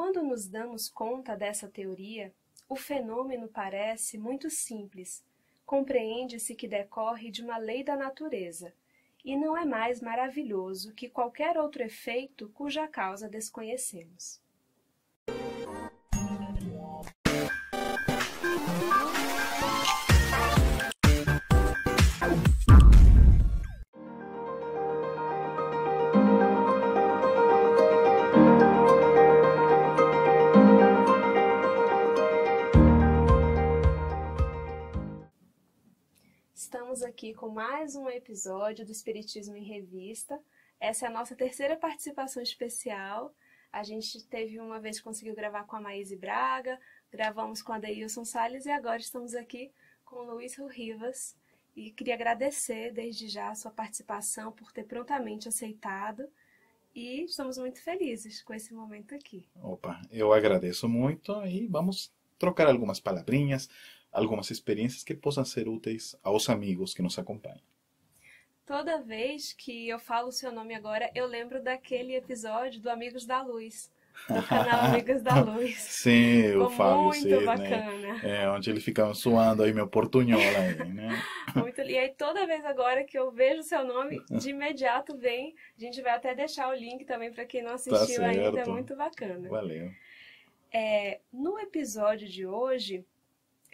quando nos damos conta dessa teoria, o fenômeno parece muito simples. Compreende-se que decorre de uma lei da natureza, e não é mais maravilhoso que qualquer outro efeito cuja causa desconhecemos. Estamos aqui com mais um episódio do Espiritismo em Revista. Essa é a nossa terceira participação especial. A gente teve uma vez que conseguiu gravar com a Maíse Braga, gravamos com a Deilson Salles e agora estamos aqui com o Luiz Rivas. E queria agradecer desde já a sua participação por ter prontamente aceitado. E estamos muito felizes com esse momento aqui. Opa, eu agradeço muito e vamos trocar algumas palavrinhas, algumas experiências que possam ser úteis aos amigos que nos acompanham. Toda vez que eu falo o seu nome agora, eu lembro daquele episódio do Amigos da Luz, do canal Amigos da Luz. Sim, o Fábio muito Sidney, bacana. Onde ele fica suando aí meu portunhol aí, né? E aí toda vez agora que eu vejo o seu nome, de imediato vem. A gente vai até deixar o link também para quem não assistiu ainda, é muito bacana. Valeu. No episódio de hoje,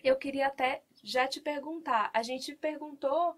eu queria até já te perguntar. A gente perguntou,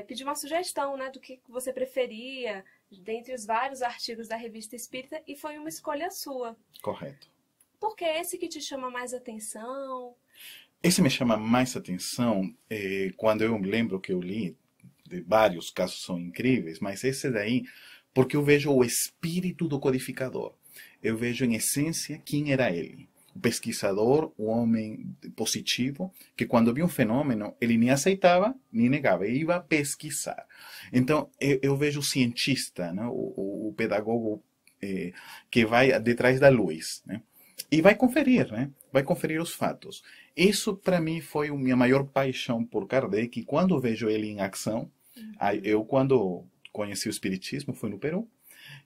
pediu uma sugestão, né, do que você preferia, dentre os vários artigos da Revista Espírita, e foi uma escolha sua. Correto. Por que esse que te chama mais atenção? Esse me chama mais atenção quando eu lembro que eu li, de vários casos são incríveis, mas esse daí, porque eu vejo o espírito do codificador. Eu vejo em essência quem era ele. O pesquisador, o homem positivo, que quando via um fenômeno, ele nem aceitava, nem negava, ele ia pesquisar. Então, eu vejo o cientista, né? o pedagogo que vai detrás da luz, né? E vai conferir, né? Vai conferir os fatos. Isso, para mim, foi a minha maior paixão por Kardec, e quando vejo ele em ação, eu, quando conheci o Espiritismo, fui no Peru,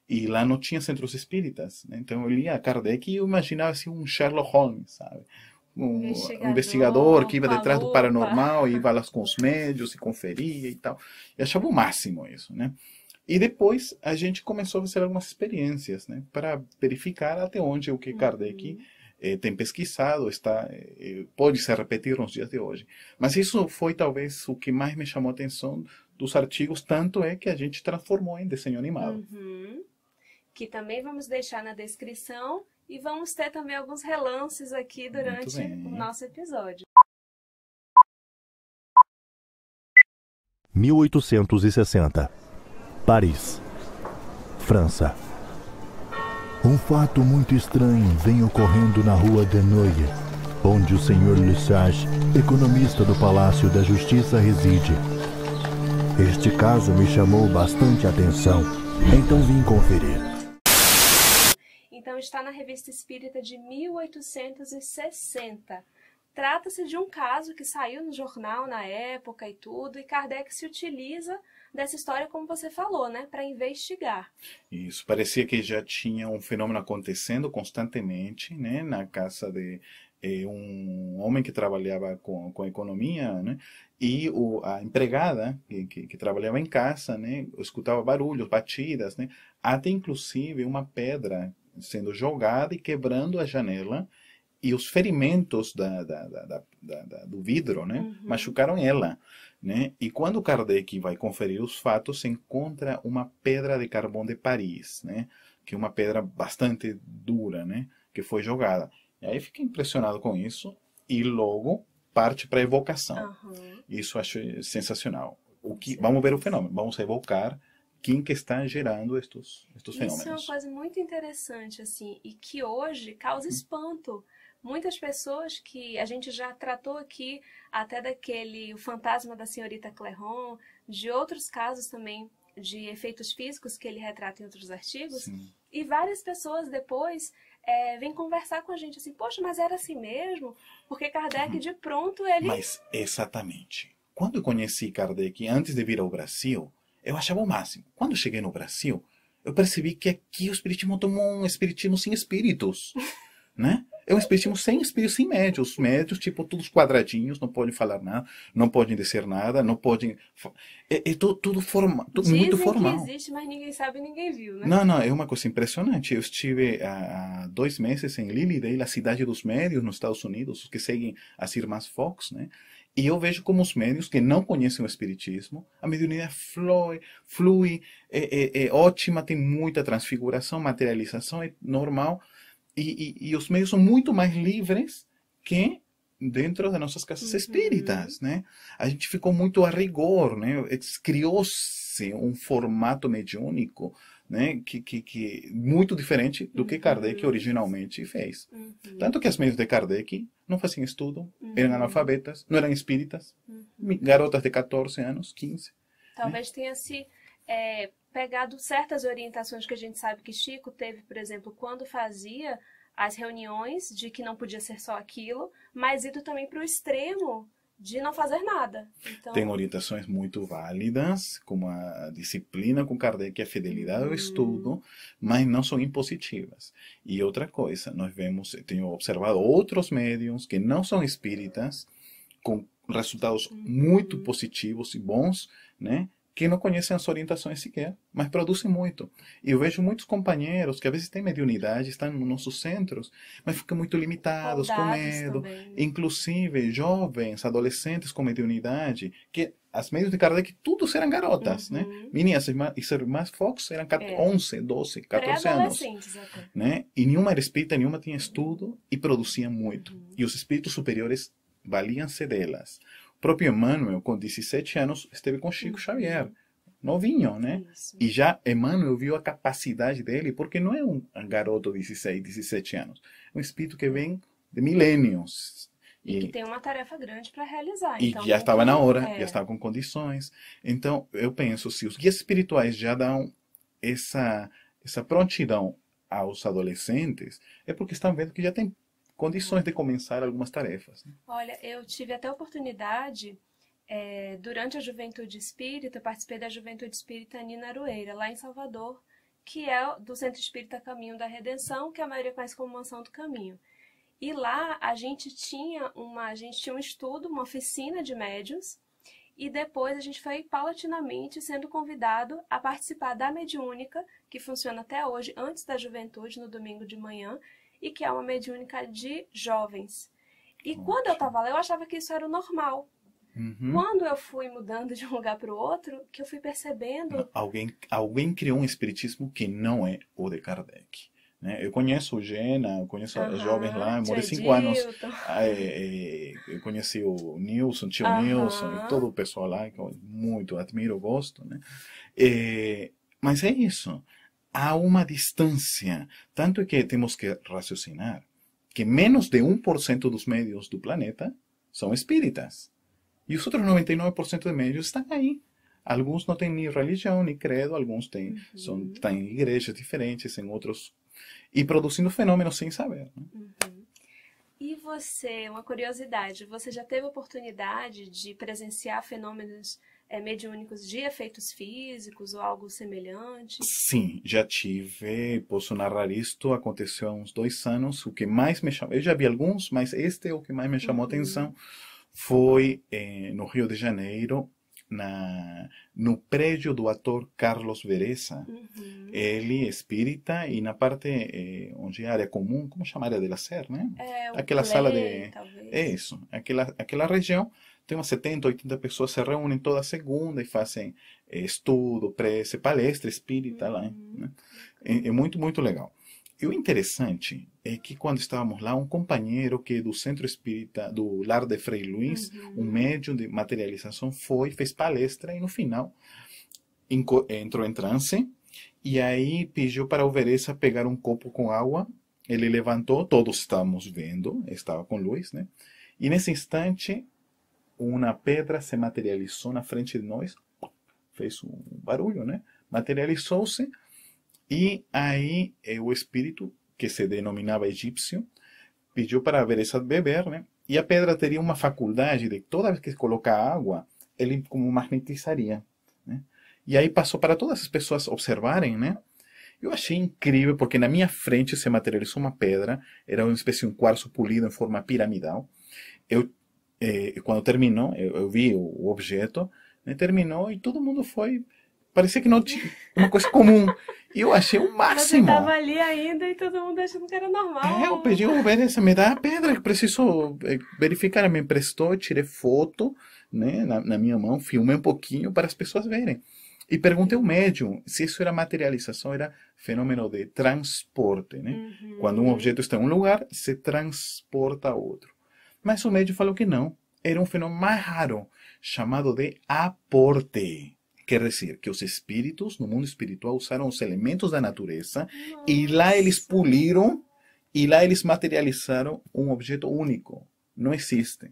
e lá não tinha centros espíritas, né? Então eu lia Kardec e eu imaginava assim, um Sherlock Holmes, sabe? Um investigador que ia detrás do paranormal, e ia lá com os médios e conferia e tal. Eu achava o máximo isso, né? E depois a gente começou a fazer algumas experiências, né? Para verificar até onde o que Kardec tem pesquisado pode se repetir nos dias de hoje. Mas isso foi talvez o que mais me chamou a atenção dos artigos, tanto é que a gente transformou em desenho animado. Que também vamos deixar na descrição e vamos ter também alguns relances aqui durante o nosso episódio. 1860. Paris, França. Um fato muito estranho vem ocorrendo na rua de Noye, onde o Sr. Lesage, economista do Palácio da Justiça, reside. Este caso me chamou bastante atenção, então vim conferir. Então está na Revista Espírita de 1860. Trata-se de um caso que saiu no jornal na época e tudo, e Kardec se utiliza dessa história, como você falou, né, para investigar. Isso, parecia que já tinha um fenômeno acontecendo constantemente, né, na casa de um homem que trabalhava com economia, né, e a empregada que trabalhava em casa, né, escutava barulhos, batidas, né, até inclusive uma pedra sendo jogada e quebrando a janela, e os ferimentos do vidro, né, machucaram ela, né? E quando Kardec vai conferir os fatos, encontra uma pedra de carvão de Paris, né, que é uma pedra bastante dura, né, que foi jogada. E aí fica impressionado com isso e logo parte para a evocação. Isso eu acho sensacional. Vamos ver o fenômeno, vamos evocar quem que está gerando estes fenômenos. Isso é uma coisa muito interessante, assim, e que hoje causa espanto. Muitas pessoas que a gente já tratou aqui, até o fantasma da senhorita Clairon, de outros casos também de efeitos físicos que ele retrata em outros artigos, e várias pessoas depois vêm conversar com a gente assim, poxa, mas era assim mesmo? Porque Kardec, de pronto, ele... Mas, exatamente. Quando eu conheci Kardec antes de vir ao Brasil, eu achava o máximo. Quando cheguei no Brasil, eu percebi que aqui o espiritismo tomou um espiritismo sem espíritos. né? É um espiritismo sem espíritos, sem médios. Os médios, tipo, todos quadradinhos, não podem falar nada, não podem dizer nada, não podem... tudo muito Dizem que formal. existe, mas ninguém sabe e ninguém viu, né? Não, é uma coisa impressionante. Eu estive há 2 meses em Lilydale, a cidade dos médios nos Estados Unidos, os que seguem as irmãs Fox, né? E eu vejo como os médios que não conhecem o espiritismo, a mediunidade flui, é ótima, tem muita transfiguração, materialização, é normal. E os médios são muito mais livres que dentro das nossas casas espíritas, né? A gente ficou muito a rigor, né? Criou-se um formato mediúnico, né? Que muito diferente do que Kardec originalmente fez. Tanto que as meios de Kardec não faziam estudo, eram analfabetas, não eram espíritas, garotas de 14 anos, 15. Talvez tenha se pegado certas orientações que a gente sabe que Chico teve, por exemplo, quando fazia as reuniões, de que não podia ser só aquilo, mas ido também para o extremo de não fazer nada. Então... Tem orientações muito válidas, como a disciplina com Kardec e a fidelidade ao estudo, mas não são impositivas. E outra coisa, tenho observado outros médiums que não são espíritas, com resultados muito positivos e bons, né? Que não conhecem as orientações sequer, mas produzem muito. E eu vejo muitos companheiros que às vezes têm mediunidade, estão nos nossos centros, mas ficam muito limitados, com medo. Também. Inclusive, jovens, adolescentes com mediunidade, que as meios de Kardec, todos eram garotas, né? Meninas e irmãs Fox eram 11, 12, 14 anos. Até. Né? E nenhuma era espírita, nenhuma tinha estudo e produzia muito. E os espíritos superiores valiam-se delas. O próprio Emmanuel, com 17 anos, esteve com Chico Xavier, novinho, né? Isso. E já Emmanuel viu a capacidade dele, porque não é um garoto de 16, 17 anos. É um espírito que vem de milênios. E que tem uma tarefa grande para realizar. E então, já estava na hora, já estava com condições. Então, eu penso, se os guias espirituais já dão essa prontidão aos adolescentes, é porque estão vendo que já tem condições de começar algumas tarefas. Né? Olha, eu tive até a oportunidade, durante a Juventude Espírita, eu participei da Juventude Espírita Nina Aroeira, lá em Salvador, que é do Centro Espírita Caminho da Redenção, que a maioria conhece como Mansão do Caminho. E lá a gente tinha um estudo, uma oficina de médiuns, e depois a gente foi paulatinamente sendo convidado a participar da mediúnica, que funciona até hoje, antes da juventude, no domingo de manhã, e que é uma mediúnica de jovens. E quando eu estava lá, eu achava que isso era o normal. Quando eu fui mudando de um lugar para o outro, que eu fui percebendo... Alguém criou um espiritismo que não é o de Kardec. Né? Eu conheço o Gena, eu conheço as jovens lá, eu morei 5 anos. Eu conheci o Nilson, tio Nilson, e todo o pessoal lá, que eu muito admiro, gosto. Né? Mas é isso. Há uma distância, tanto que temos que raciocinar que menos de 1% dos médios do planeta são espíritas. E os outros 99% de médios estão aí. Alguns não têm nem religião, nem credo, alguns estão em igrejas diferentes, em outros... E produzindo fenômenos sem saber. Né? E você, uma curiosidade, você já teve a oportunidade de presenciar fenômenos mediúnicos de efeitos físicos ou algo semelhante? Sim, já tive. Posso narrar isto. Aconteceu há uns 2 anos. O que mais me chamou... Eu já vi alguns, mas este é o que mais me chamou a atenção. Foi no Rio de Janeiro, no prédio do ator Carlos Vereza. Ele é espírita e na parte onde é a área comum, como chama a área de lazer, né? Aquela sala de... Talvez. É isso. Aquela região tem umas 70, 80 pessoas se reúnem toda segunda e fazem estudo, prece, palestra espírita lá. Né? É muito, muito legal. E o interessante é que quando estávamos lá, um companheiro que é do Centro Espírita, do Lar de Frei Luís, um médium de materialização, fez palestra e no final entrou em transe e aí pediu para o Vereza pegar um copo com água. Ele levantou, todos estávamos vendo, estava com luz, né? E nesse instante, uma pedra se materializou na frente de nós, fez um barulho, né? Materializou-se. E aí o espírito, que se denominava egípcio, pediu para a Vereza beber, né? E a pedra teria uma faculdade de, toda vez que colocar água, ele como magnetizaria, né? E aí passou para todas as pessoas observarem, né? Eu achei incrível, porque na minha frente se materializou uma pedra, era uma espécie de um quartzo polido em forma piramidal. Eu, quando terminou, eu vi o objeto, né, terminou e todo mundo foi. Parecia que não tinha uma coisa comum. E eu achei o Você máximo. estava ali ainda e todo mundo achando que era normal. Eu pedi ao Vanessa, me dá a pedra que preciso verificar. Ela me emprestou, eu tirei foto, né, na minha mão, filmei um pouquinho para as pessoas verem. E perguntei ao médium se isso era materialização, era fenômeno de transporte, né? Quando um objeto está em um lugar, se transporta a outro. Mas o médium falou que não. Era um fenômeno mais raro, chamado de aporte. Quer dizer, que os espíritos, no mundo espiritual, usaram os elementos da natureza e lá eles puliram e lá eles materializaram um objeto único. Não existe.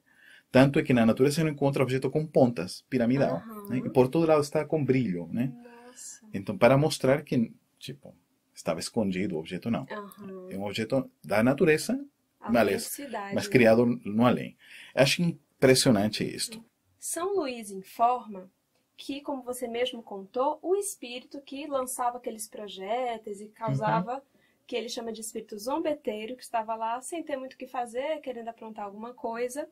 Tanto é que na natureza você não encontra objeto com pontas, piramidal. Né? E por todo lado está com brilho. Né? Nossa. Então, para mostrar que, tipo, estava escondido o objeto, não. É um objeto da natureza, mas criado no além. Acho impressionante isto. São Luís informa que, como você mesmo contou, o espírito que lançava aqueles projéteis e causava, que ele chama de espírito zombeteiro, que estava lá sem ter muito o que fazer, querendo aprontar alguma coisa,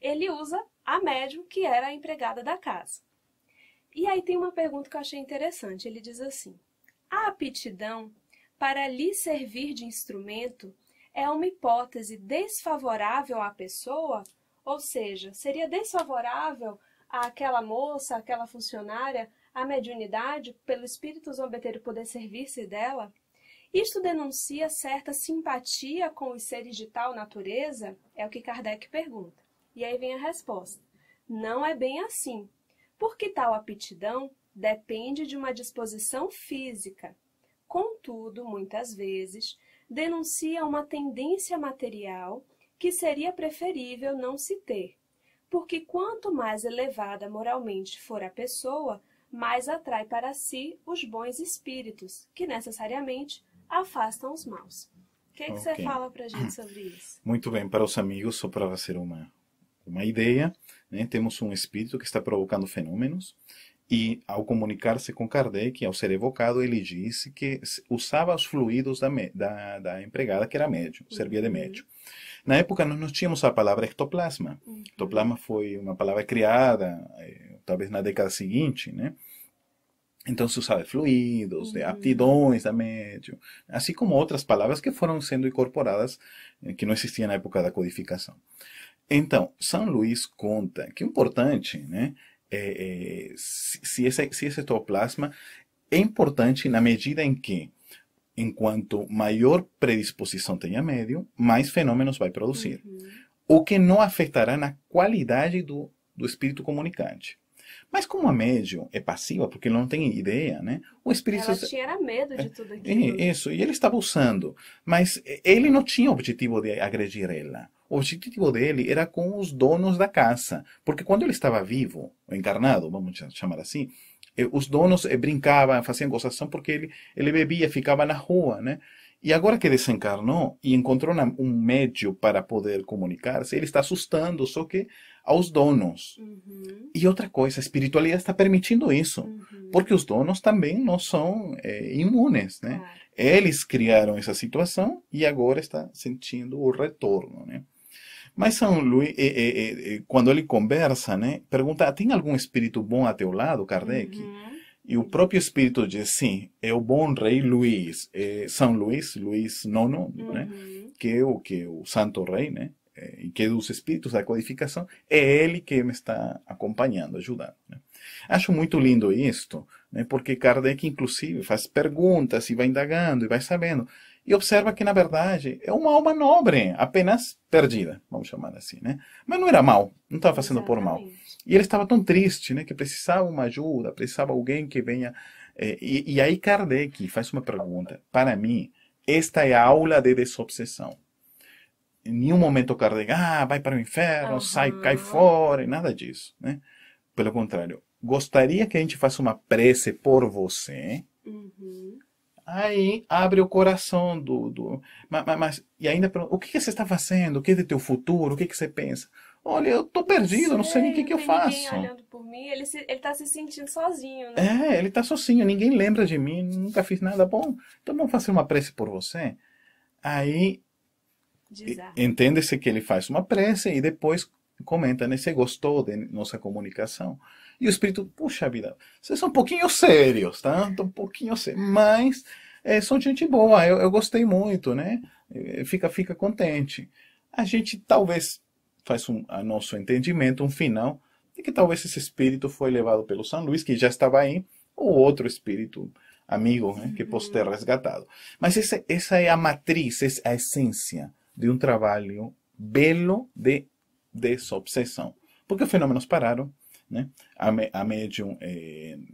ele usa a médium, que era a empregada da casa. E aí tem uma pergunta que eu achei interessante. Ele diz assim: a aptidão para lhe servir de instrumento é uma hipótese desfavorável à pessoa? Ou seja, seria desfavorável àquela moça, àquela funcionária, a mediunidade, pelo espírito zombeteiro poder servir-se dela? Isto denuncia certa simpatia com os seres de tal natureza? É o que Kardec pergunta. E aí vem a resposta: não é bem assim, porque tal aptidão depende de uma disposição física. Contudo, muitas vezes, denuncia uma tendência material que seria preferível não se ter, porque quanto mais elevada moralmente for a pessoa, mais atrai para si os bons espíritos, que necessariamente afastam os maus. O que você fala para a gente sobre isso? Muito bem, para os amigos, só para fazer uma ideia, né? Temos um espírito que está provocando fenômenos e, ao comunicar-se com Kardec, ao ser evocado, ele disse que usava os fluidos da empregada, que era médium, servia de médium. Na época, nós não tínhamos a palavra ectoplasma. Ectoplasma foi uma palavra criada, talvez na década seguinte, né? Então se usava fluidos, de aptidões da médium, assim como outras palavras que foram sendo incorporadas, que não existiam na época da codificação. Então, São Luís conta que o importante, né, se esse ectoplasma é importante na medida em que, enquanto maior predisposição tenha médium, mais fenômenos vai produzir. O que não afetará na qualidade do espírito comunicante. Mas como a médium é passiva, porque ele não tem ideia, né? O espírito... Ela tinha medo de tudo aquilo. Isso, e ele estava usando. Mas ele não tinha o objetivo de agredir ela. O objetivo dele era com os donos da casa. Porque quando ele estava vivo, encarnado, vamos chamar assim, os donos brincavam, faziam gozação, porque ele bebia, ficava na rua, né? E agora que desencarnou e encontrou um médium para poder comunicar-se, ele está assustando, só que aos donos. E outra coisa, a espiritualidade está permitindo isso, porque os donos também não são imunes, né? Eles criaram essa situação e agora está sentindo o retorno, né? Mas São Luís, quando ele conversa, né, pergunta: tem algum espírito bom a teu lado, Kardec? E o próprio espírito diz: sim, é o bom rei Luís, São Luís, Luís IX, né, que é o santo rei, né, e que é dos espíritos da codificação, é ele que me está acompanhando, ajudando. Né. Acho muito lindo isto, né, porque Kardec, inclusive, faz perguntas e vai indagando e vai sabendo. E observa que, na verdade, é uma alma nobre, apenas perdida, vamos chamar assim, né? Mas não era mal, não estava fazendo por mal. E ele estava tão triste, né, que precisava uma ajuda, precisava alguém que venha... E aí Kardec faz uma pergunta. Para mim, esta é a aula de desobsessão. Em nenhum momento Kardec, vai para o inferno, sai, cai fora, e nada disso, né? Pelo contrário, gostaria que a gente faça uma prece por você... Aí abre o coração mas e ainda o que você está fazendo? O que é do teu futuro? O que você pensa? olha, eu tô perdido, não sei nem o que não que eu tem ninguém faço. olhando por mim. Ele tá se sentindo sozinho, né? É, ele tá sozinho, ninguém lembra de mim, nunca fiz nada bom. Então vamos fazer uma prece por você. Aí Desarma. entende-se que ele faz uma prece e depois comenta, né? Você gostou de nossa comunicação? E o Espírito, puxa vida, vocês são um pouquinho sérios, tá? Um pouquinho sérios, mas são gente boa, eu gostei muito, né? Fica contente. A gente talvez faz a nosso entendimento um final de que talvez esse espírito foi levado pelo São Luís, que já estava aí, ou outro espírito amigo, né, que possa ter resgatado. Mas essa é a matriz, essa é a essência de um trabalho belo de desobsessão. Porque os fenômenos pararam, né? A médium,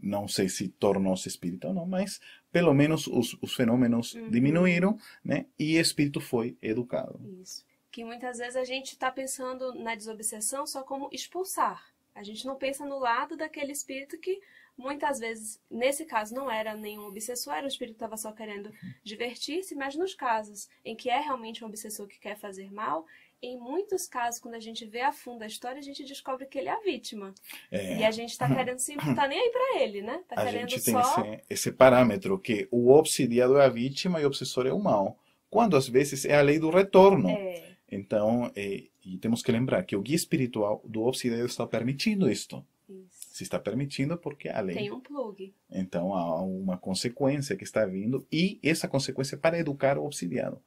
não sei se tornou-se espírita ou não, mas pelo menos os fenômenos diminuíram, né? E o espírito foi educado. Isso. Que muitas vezes a gente está pensando na desobsessão só como expulsar. A gente não pensa no lado daquele espírito que muitas vezes, nesse caso, não era nenhum obsessor, era um espírito que estava só querendo divertir-se, mas nos casos em que é realmente um obsessor que quer fazer mal, em muitos casos, quando a gente vê a fundo a história, a gente descobre que ele é a vítima. E a gente está querendo sempre, tá nem aí para ele, né? Tá A querendo gente tem só... esse parâmetro que o obsidiado é a vítima e o obsessor é o mal. Quando às vezes é a lei do retorno. Então, e temos que lembrar que o guia espiritual do obsidiado está permitindo isto. Isso. Se está permitindo porque a lei... Tem um plug. Então há uma consequência que está vindo e essa consequência é para educar o obsidiado.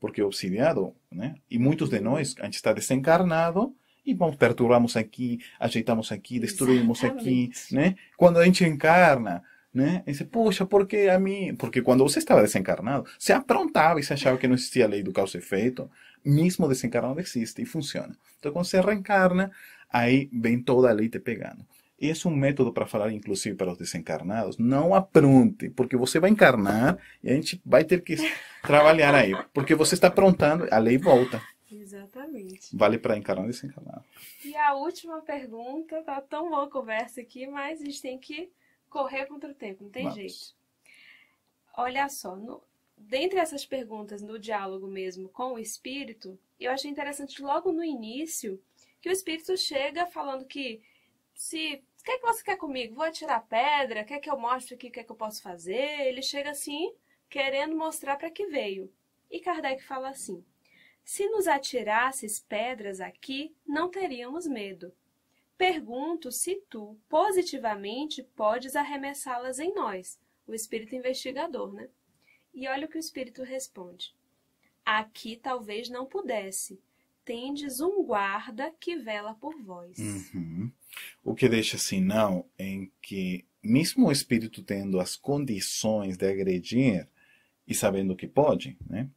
Porque o obsidiado, né? E muitos de nós, a gente está desencarnado e vamos, perturbamos aqui, ajeitamos aqui, destruímos aqui, né? Quando a gente encarna, né? E diz, poxa, por que a mim? Porque quando você estava desencarnado, você aprontava e você achava que não existia a lei do causa e efeito. Mesmo desencarnado existe e funciona. Então quando você reencarna, aí vem toda a lei te pegando. Esse é um método para falar, inclusive, para os desencarnados. Não apronte, porque você vai encarnar e a gente vai ter que trabalhar aí. Porque você está aprontando, a lei volta. Exatamente. Vale para encarnar e desencarnar. E a última pergunta, tá tão boa a conversa aqui, mas a gente tem que correr contra o tempo, não tem jeito. Olha só, dentre essas perguntas no diálogo mesmo com o espírito, eu achei interessante logo no início que o espírito chega falando que o que é que você quer comigo? Vou atirar pedra? Quer que eu mostre aqui o que é que eu posso fazer? Ele chega assim, querendo mostrar para que veio. E Kardec fala assim: se nos atirasses pedras aqui, não teríamos medo. Pergunto se tu, positivamente, podes arremessá-las em nós. O espírito investigador, né? E olha o que o espírito responde: aqui talvez não pudesse. Tendes um guarda que vela por vós. O que deixa sinal em que, mesmo o espírito tendo as condições de agredir e sabendo que pode, né,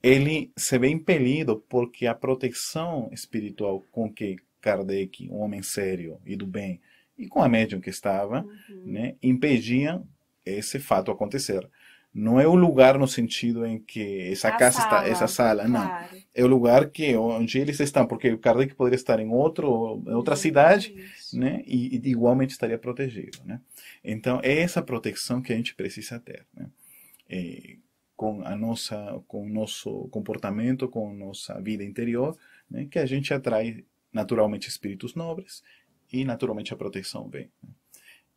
ele se vê impelido porque a proteção espiritual com que Kardec, um homem sério e do bem, e com a médium que estava, né, impediam esse fato acontecer. Não é o lugar no sentido em que essa sala, não. Claro. É o lugar onde eles estão, porque o Kardec poderia estar em outra cidade, né, e igualmente estaria protegido, né? Então é essa proteção que a gente precisa ter, né? Com o nosso comportamento, com a nossa vida interior, né, que a gente atrai naturalmente espíritos nobres e naturalmente a proteção vem, né?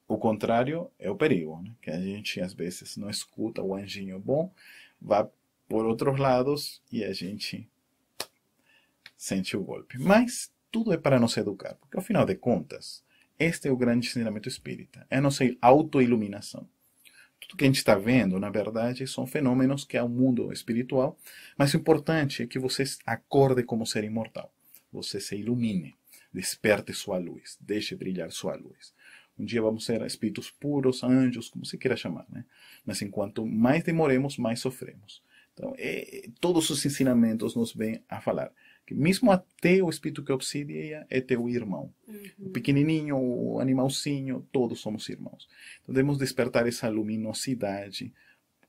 O contrário é o perigo, né? Que a gente às vezes não escuta o anjinho bom, vai por outros lados e a gente sente o golpe. Mas tudo é para nos educar, porque ao final de contas, este é o grande ensinamento espírita, é a nossa autoiluminação. Tudo que a gente está vendo, na verdade, são fenômenos que é o mundo espiritual, mas o importante é que você acorde como ser imortal, você se ilumine, desperte sua luz, deixe brilhar sua luz. Um dia vamos ser espíritos puros, anjos, como se queira chamar, né? Mas enquanto mais demoremos, mais sofremos. Então, todos os ensinamentos nos vêm a falar que mesmo até o espírito que obsidia é teu irmão. O pequenininho, o animalzinho, todos somos irmãos. Então, devemos despertar essa luminosidade,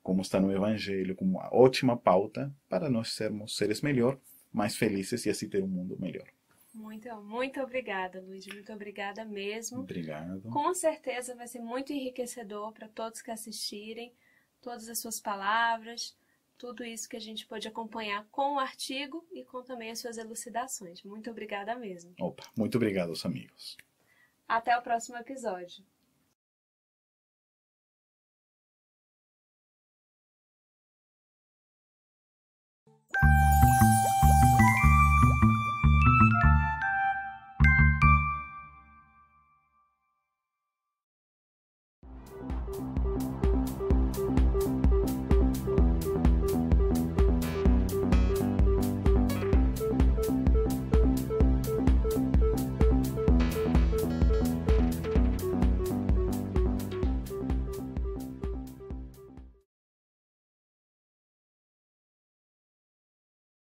como está no Evangelho, como uma ótima pauta para nós sermos seres melhor, mais felizes e assim ter um mundo melhor. Muito obrigada, Luiz. Muito obrigada mesmo. Obrigado. Com certeza vai ser muito enriquecedor para todos que assistirem, todas as suas palavras, tudo isso que a gente pôde acompanhar com o artigo e com também as suas elucidações. Muito obrigada mesmo. Opa, muito obrigado aos amigos. Até o próximo episódio.